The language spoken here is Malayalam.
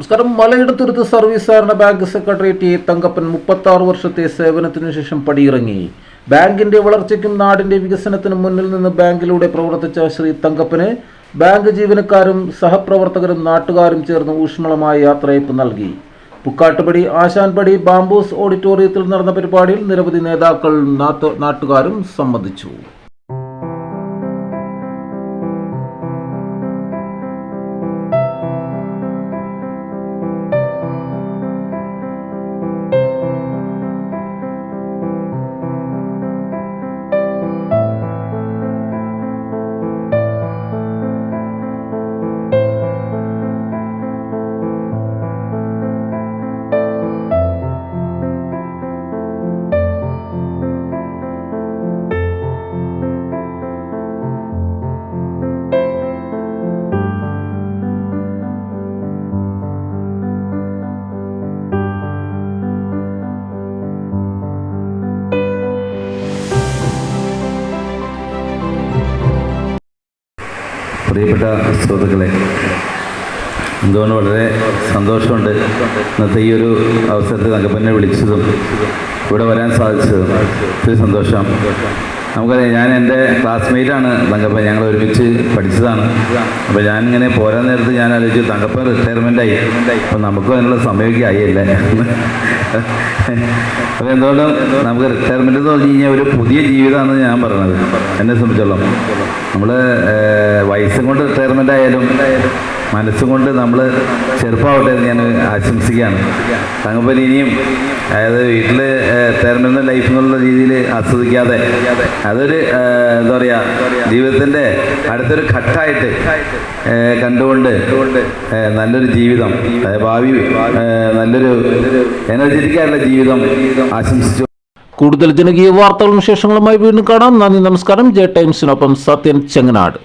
നമസ്കാരം. മലയിടത്തുരുത്ത് സർവീസ് സഹകരണ ബാങ്ക് സെക്രട്ടറി ടി തങ്കപ്പൻ 36 വർഷത്തെ സേവനത്തിനു ശേഷം പടിയിറങ്ങി. ബാങ്കിന്റെ വളർച്ചയ്ക്കും നാടിന്റെ വികസനത്തിനും മുന്നിൽ നിന്ന് ബാങ്കിലൂടെ പ്രവർത്തിച്ച ശ്രീ തങ്കപ്പന് ബാങ്ക് ജീവനക്കാരും സഹപ്രവർത്തകരും നാട്ടുകാരും ചേർന്ന് ഊഷ്മളമായ യാത്രയയപ്പ് നൽകി. പുക്കാട്ടുപടി, ആശാൻപടി, ബാംബൂസ് ഓഡിറ്റോറിയത്തിൽ നടന്ന പരിപാടിയിൽ നിരവധി നേതാക്കൾ നാട്ടുകാരും സംബന്ധിച്ചു. പ്രിയപ്പെട്ട സുഹൃത്തുക്കളെ, എന്തുകൊണ്ട് വളരെ സന്തോഷമുണ്ട് ഇന്നത്തെ ഈ ഒരു അവസരത്തിൽ തങ്കപ്പനെ വിളിച്ചതും ഇവിടെ വരാൻ സാധിച്ചതും. ഒത്തിരി സന്തോഷം. നമുക്കറിയാം, ഞാൻ എൻ്റെ ക്ലാസ്മേറ്റാണ് തങ്കപ്പൻ, ഞങ്ങൾ ഒരുമിച്ച് പഠിച്ചതാണ്. അപ്പോൾ ഞാനിങ്ങനെ പോരാൻ നേരത്ത് ഞാൻ ആലോചിച്ചു, തങ്കപ്പൻ റിട്ടയർമെൻ്റായി, അപ്പോൾ നമുക്കും അതിനുള്ള സമയമൊക്കെ ആയില്ലേ. അപ്പോൾ എന്തുകൊണ്ടും നമുക്ക് റിട്ടയർമെൻ്റ് എന്ന് പറഞ്ഞു കഴിഞ്ഞാൽ ഒരു പുതിയ ജീവിതമാണെന്ന് ഞാൻ പറഞ്ഞത്. എന്നെ സംബന്ധിച്ചോളം നമ്മൾ വയസ്സും കൊണ്ട് റിട്ടയർമെൻ്റ് ആയാലും മനസ്സും കൊണ്ട് നമ്മൾ ചെറുപ്പമാവട്ടെ എന്ന് ഞാൻ ആശംസിക്കുകയാണ്. തങ്കപ്പൻ ഇനിയും, അതായത് വീട്ടിൽ റിട്ടയർമെൻ്റ് ലൈഫ് എന്നുള്ള രീതിയിൽ ആസ്വദിക്കാതെ അതൊരു എന്താ പറയുക, ജീവിതത്തിൻ്റെ അടുത്തൊരു ഘട്ടമായിട്ട് കണ്ടുകൊണ്ട് നല്ലൊരു ജീവിതം, ഭാവി നല്ലൊരു എനർജറ്റിക്കായിട്ടുള്ള ജീവിതം ആശംസിച്ചു. കൂടുതൽ ജനകീയ വാർത്തകളും വിശേഷങ്ങളുമായി വീണ്ടും കാണാം. നന്ദി, നമസ്കാരം. ജെ ടൈംസിനൊപ്പം സത്യൻ ചെങ്ങനാട്.